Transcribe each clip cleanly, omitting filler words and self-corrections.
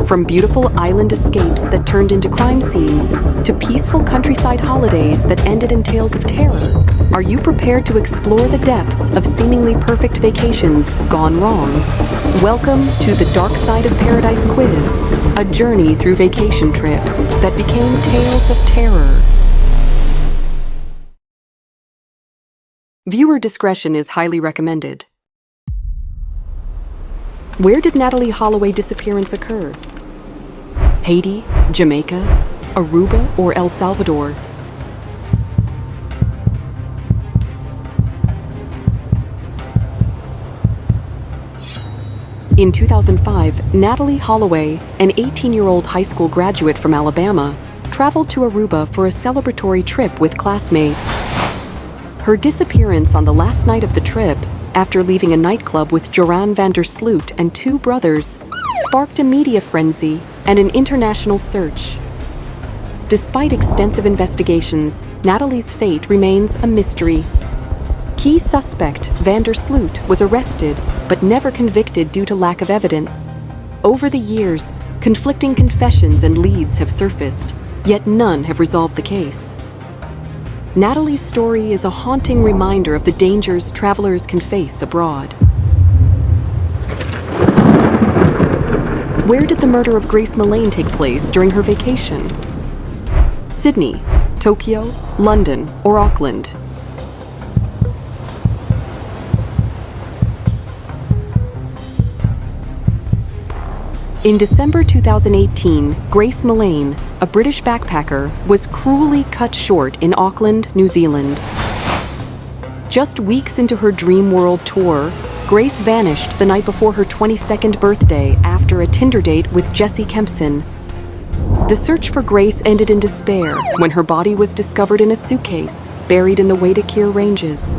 From beautiful island escapes that turned into crime scenes, to peaceful countryside holidays that ended in tales of terror, are you prepared to explore the depths of seemingly perfect vacations gone wrong? Welcome to the Dark Side of Paradise quiz, a journey through vacation trips that became tales of terror. Viewer discretion is highly recommended. Where did Natalee Holloway disappearance occur? Haiti, Jamaica, Aruba, or El Salvador? In 2005, Natalee Holloway, an 18-year-old high school graduate from Alabama, traveled to Aruba for a celebratory trip with classmates. Her disappearance on the last night of the trip, after leaving a nightclub with Joran van der Sloot and two brothers, sparked a media frenzy and an international search. Despite extensive investigations, Natalie's fate remains a mystery. Key suspect van der Sloot was arrested but never convicted due to lack of evidence. Over the years, conflicting confessions and leads have surfaced, yet none have resolved the case. Natalie's story is a haunting reminder of the dangers travelers can face abroad. Where did the murder of Grace Millane take place during her vacation? Sydney, Tokyo, London, or Auckland? In December 2018, Grace Millane, a British backpacker, was cruelly cut short in Auckland, New Zealand. Just weeks into her Dream World tour, Grace vanished the night before her 22nd birthday after a Tinder date with Jesse Kempson. The search for Grace ended in despair when her body was discovered in a suitcase buried in the Waitakere Ranges.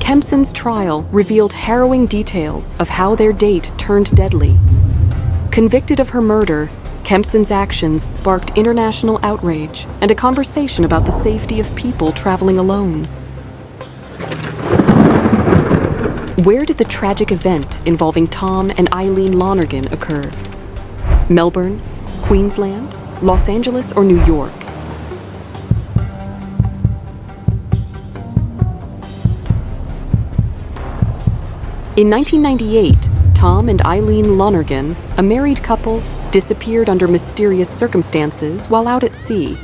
Kempson's trial revealed harrowing details of how their date turned deadly. Convicted of her murder, Kempson's actions sparked international outrage and a conversation about the safety of people traveling alone. Where did the tragic event involving Tom and Eileen Lonergan occur? Melbourne, Queensland, Los Angeles, or New York? In 1998, Tom and Eileen Lonergan, a married couple, disappeared under mysterious circumstances while out at sea.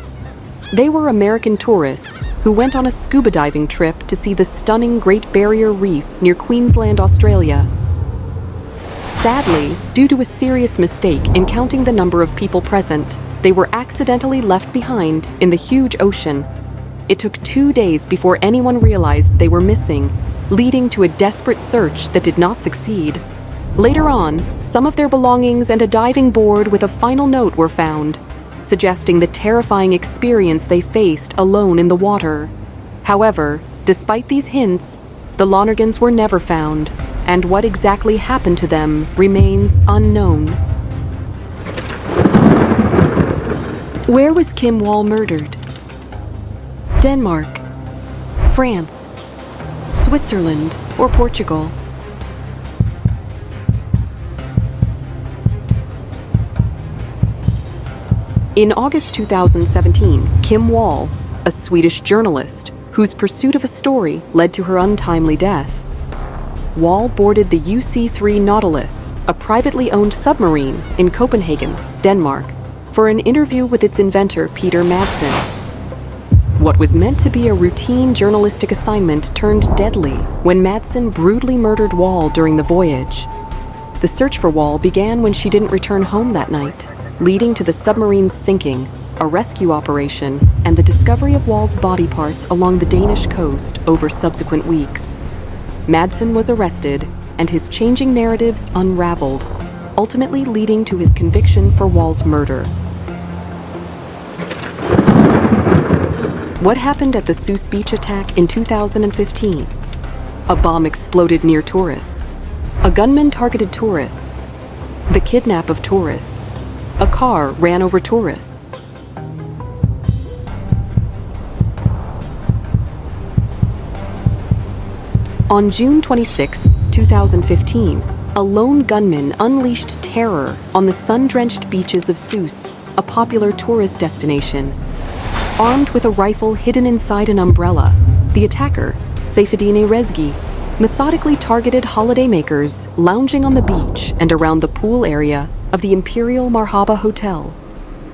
They were American tourists who went on a scuba diving trip to see the stunning Great Barrier Reef near Queensland, Australia. Sadly, due to a serious mistake in counting the number of people present, they were accidentally left behind in the huge ocean. It took 2 days before anyone realized they were missing, leading to a desperate search that did not succeed. Later on, some of their belongings and a diving board with a final note were found, suggesting the terrifying experience they faced alone in the water. However, despite these hints, the Lonergans were never found, and what exactly happened to them remains unknown. Where was Kim Wall murdered? Denmark, France, Switzerland, or Portugal? In August 2017, Kim Wall, a Swedish journalist whose pursuit of a story led to her untimely death. Wall boarded the UC-3 Nautilus, a privately owned submarine in Copenhagen, Denmark, for an interview with its inventor, Peter Madsen. What was meant to be a routine journalistic assignment turned deadly when Madsen brutally murdered Wall during the voyage. The search for Wall began when she didn't return home that night, leading to the submarine's sinking, a rescue operation, and the discovery of Wall's body parts along the Danish coast over subsequent weeks. Madsen was arrested, and his changing narratives unraveled, ultimately leading to his conviction for Wall's murder. What happened at the Sousse beach attack in 2015? A bomb exploded near tourists. A gunman targeted tourists. The kidnap of tourists. A car ran over tourists. On June 26, 2015, a lone gunman unleashed terror on the sun-drenched beaches of Sousse, a popular tourist destination. Armed with a rifle hidden inside an umbrella, the attacker, Seyfeddine Rezgi, methodically targeted holidaymakers lounging on the beach and around the pool area of the Imperial Marhaba Hotel.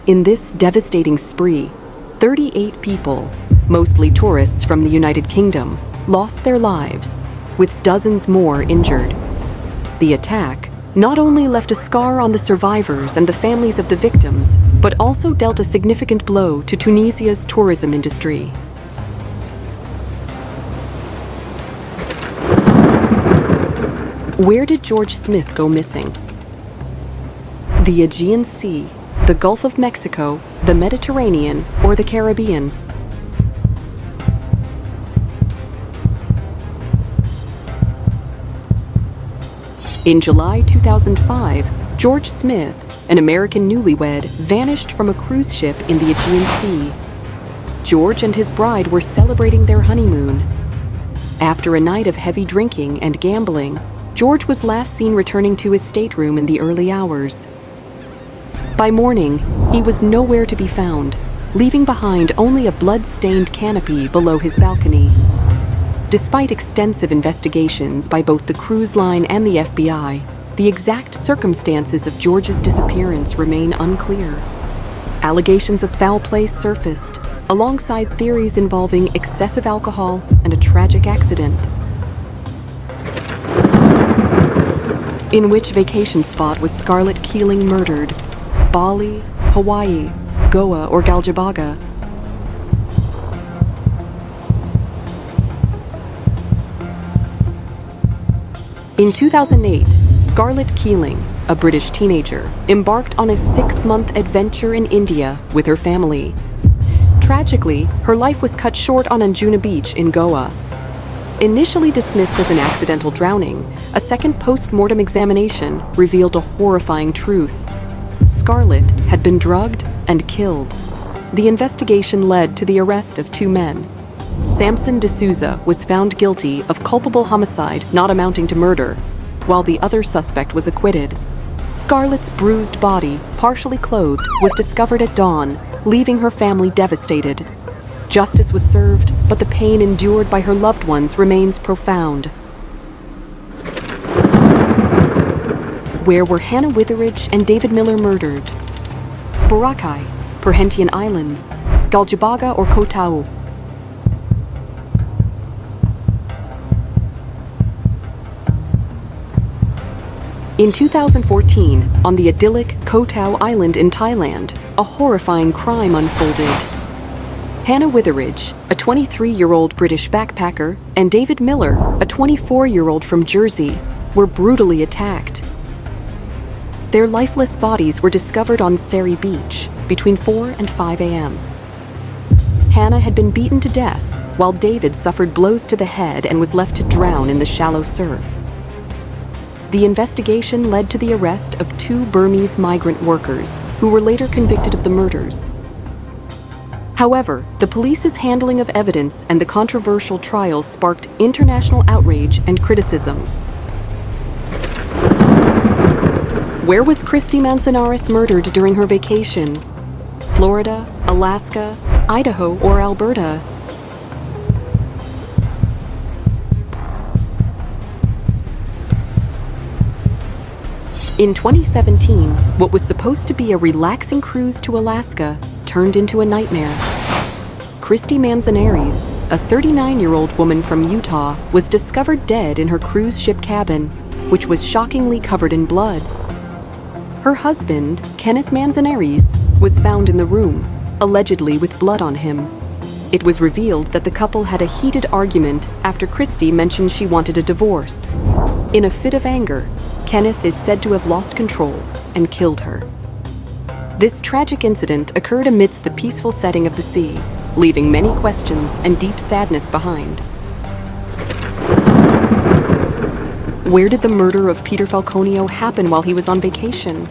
In this devastating spree, 38 people, mostly tourists from the United Kingdom, lost their lives, with dozens more injured. The attack not only left a scar on the survivors and the families of the victims, but also dealt a significant blow to Tunisia's tourism industry. Where did George Smith go missing? The Aegean Sea, the Gulf of Mexico, the Mediterranean, or the Caribbean? In July 2005, George Smith, an American newlywed, vanished from a cruise ship in the Aegean Sea. George and his bride were celebrating their honeymoon. After a night of heavy drinking and gambling, George was last seen returning to his stateroom in the early hours. By morning, he was nowhere to be found, leaving behind only a blood-stained canopy below his balcony. Despite extensive investigations by both the cruise line and the FBI, the exact circumstances of George's disappearance remain unclear. Allegations of foul play surfaced, alongside theories involving excessive alcohol and a tragic accident. In which vacation spot was Scarlett Keeling murdered? Bali, Hawaii, Goa, or Galjabaga? In 2008, Scarlett Keeling, a British teenager, embarked on a 6-month adventure in India with her family. Tragically, her life was cut short on Anjuna Beach in Goa. Initially dismissed as an accidental drowning, a second post-mortem examination revealed a horrifying truth. Scarlett had been drugged and killed. The investigation led to the arrest of 2 men. Samson D'Souza was found guilty of culpable homicide not amounting to murder, while the other suspect was acquitted. Scarlett's bruised body, partially clothed, was discovered at dawn, leaving her family devastated. Justice was served, but the pain endured by her loved ones remains profound. Where were Hannah Witheridge and David Miller murdered? Boracay, Perhentian Islands, Galjabaga, or Koh Tao? In 2014, on the idyllic Koh Tao Island in Thailand, a horrifying crime unfolded. Hannah Witheridge, a 23-year-old British backpacker, and David Miller, a 24-year-old from Jersey, were brutally attacked. Their lifeless bodies were discovered on Seri Beach between 4 and 5 a.m. Hannah had been beaten to death, while David suffered blows to the head and was left to drown in the shallow surf. The investigation led to the arrest of 2 Burmese migrant workers, who were later convicted of the murders. However, the police's handling of evidence and the controversial trial sparked international outrage and criticism. Where was Kristy Manzanares murdered during her vacation? Florida, Alaska, Idaho, or Alberta? In 2017, what was supposed to be a relaxing cruise to Alaska turned into a nightmare. Kristy Manzanares, a 39-year-old woman from Utah, was discovered dead in her cruise ship cabin, which was shockingly covered in blood. Her husband, Kenneth Manzanares, was found in the room, allegedly with blood on him. It was revealed that the couple had a heated argument after Kristy mentioned she wanted a divorce. In a fit of anger, Kenneth is said to have lost control and killed her. This tragic incident occurred amidst the peaceful setting of the sea, leaving many questions and deep sadness behind. Where did the murder of Peter Falconio happen while he was on vacation?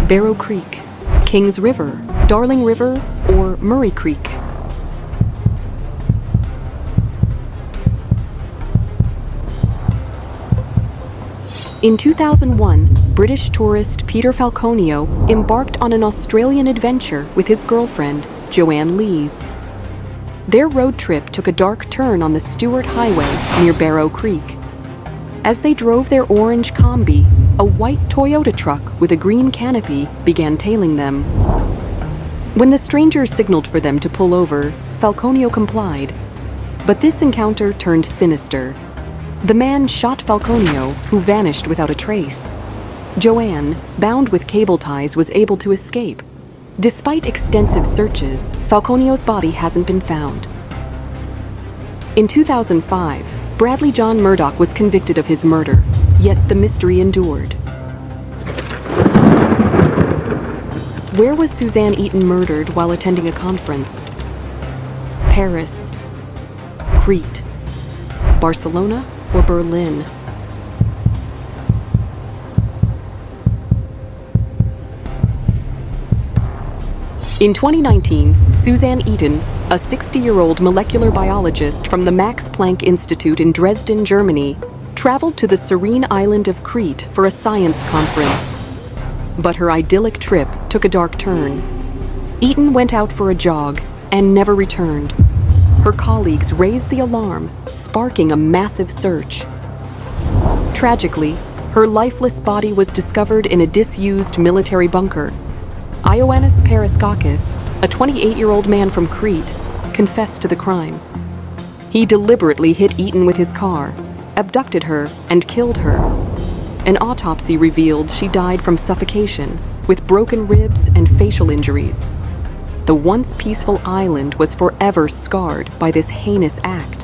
Barrow Creek, Kings River, Darling River, or Murray Creek? In 2001, British tourist Peter Falconio embarked on an Australian adventure with his girlfriend, Joanne Lees. Their road trip took a dark turn on the Stewart Highway near Barrow Creek. As they drove their orange Combi, a white Toyota truck with a green canopy began tailing them. When the stranger signaled for them to pull over, Falconio complied. But this encounter turned sinister. The man shot Falconio, who vanished without a trace. Joanne, bound with cable ties, was able to escape. Despite extensive searches, Falconio's body hasn't been found. In 2005, Bradley John Murdoch was convicted of his murder, yet the mystery endured. Where was Suzanne Eaton murdered while attending a conference? Paris, Crete, Barcelona, or Berlin? In 2019, Suzanne Eaton, a 60-year-old molecular biologist from the Max Planck Institute in Dresden, Germany, traveled to the serene island of Crete for a science conference. But her idyllic trip took a dark turn. Eaton went out for a jog and never returned. Her colleagues raised the alarm, sparking a massive search. Tragically, her lifeless body was discovered in a disused military bunker. Ioannis Paraskakis, a 28-year-old man from Crete, confessed to the crime. He deliberately hit Eaton with his car, abducted her, and killed her. An autopsy revealed she died from suffocation, with broken ribs and facial injuries. The once peaceful island was forever scarred by this heinous act.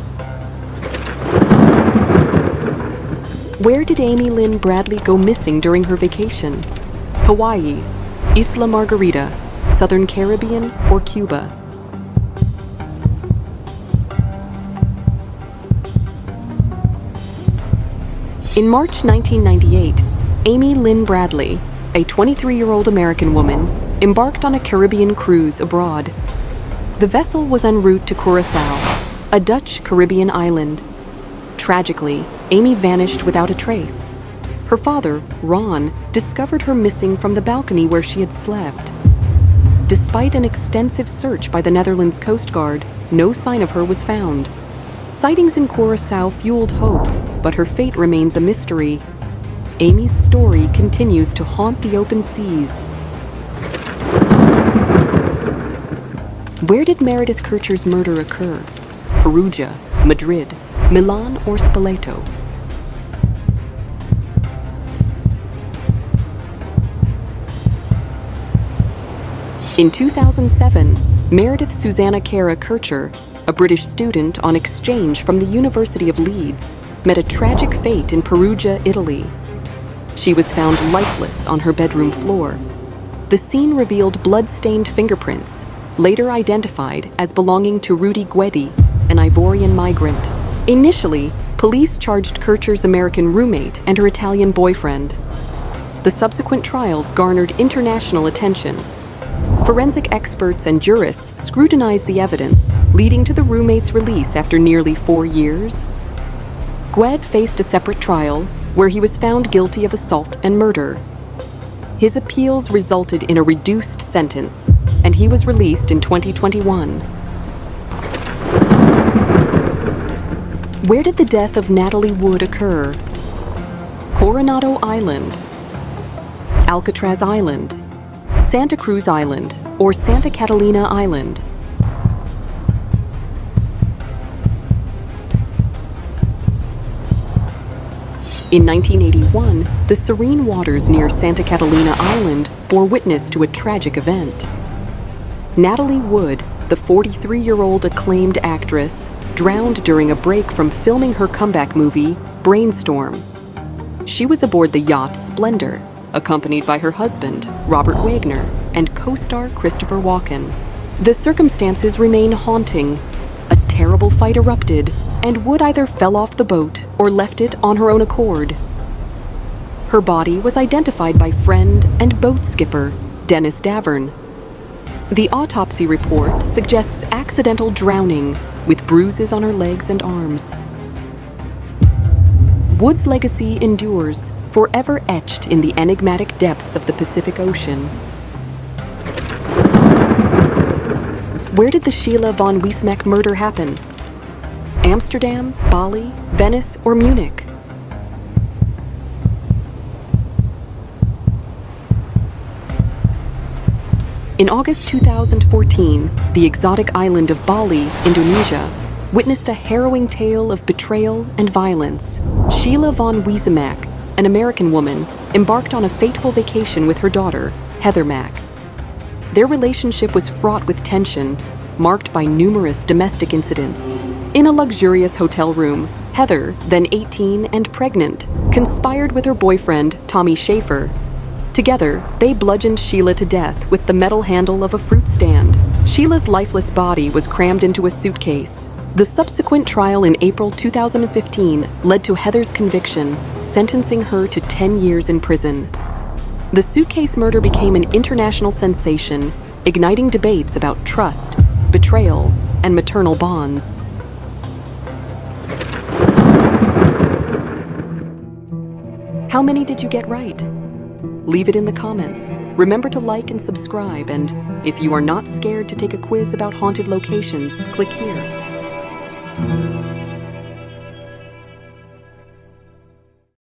Where did Amy Lynn Bradley go missing during her vacation? Hawaii, Isla Margarita, Southern Caribbean, or Cuba? In March 1998, Amy Lynn Bradley, a 23-year-old American woman, embarked on a Caribbean cruise abroad. The vessel was en route to Curaçao, a Dutch Caribbean island. Tragically, Amy vanished without a trace. Her father, Ron, discovered her missing from the balcony where she had slept. Despite an extensive search by the Netherlands Coast Guard, no sign of her was found. Sightings in Curaçao fueled hope, but her fate remains a mystery. Amy's story continues to haunt the open seas. Where did Meredith Kercher's murder occur? Perugia, Madrid, Milan, or Spoleto? In 2007, Meredith Susanna Cara Kercher, a British student on exchange from the University of Leeds, met a tragic fate in Perugia, Italy. She was found lifeless on her bedroom floor. The scene revealed blood-stained fingerprints, later identified as belonging to Rudy Guedi, an Ivorian migrant. Initially, police charged Kercher's American roommate and her Italian boyfriend. The subsequent trials garnered international attention. Forensic experts and jurists scrutinized the evidence, leading to the roommate's release after nearly 4 years. Gued faced a separate trial, where he was found guilty of assault and murder. His appeals resulted in a reduced sentence, and he was released in 2021. Where did the death of Natalie Wood occur? Coronado Island, Alcatraz Island, Santa Cruz Island, or Santa Catalina Island? In 1981, the serene waters near Santa Catalina Island bore witness to a tragic event. Natalie Wood, the 43-year-old acclaimed actress, drowned during a break from filming her comeback movie, Brainstorm. She was aboard the yacht Splendor, accompanied by her husband, Robert Wagner, and co-star Christopher Walken. The circumstances remain haunting. A terrible fight erupted, and Wood either fell off the boat or left it on her own accord. Her body was identified by friend and boat skipper Dennis Davern. The autopsy report suggests accidental drowning with bruises on her legs and arms. Wood's legacy endures, forever etched in the enigmatic depths of the Pacific Ocean. Where did the Sheila von Wiese-Mack murder happen? Amsterdam, Bali, Venice, or Munich? In August 2014, the exotic island of Bali, Indonesia, witnessed a harrowing tale of betrayal and violence. Sheila von Wiese-Mack, an American woman, embarked on a fateful vacation with her daughter, Heather Mack. Their relationship was fraught with tension, marked by numerous domestic incidents. In a luxurious hotel room, Heather, then 18 and pregnant, conspired with her boyfriend, Tommy Schaefer. Together, they bludgeoned Sheila to death with the metal handle of a fruit stand. Sheila's lifeless body was crammed into a suitcase. The subsequent trial in April 2015 led to Heather's conviction, sentencing her to 10 years in prison. The suitcase murder became an international sensation, igniting debates about trust, betrayal, and maternal bonds. How many did you get right? Leave it in the comments. Remember to like and subscribe, and if you are not scared to take a quiz about haunted locations, click here.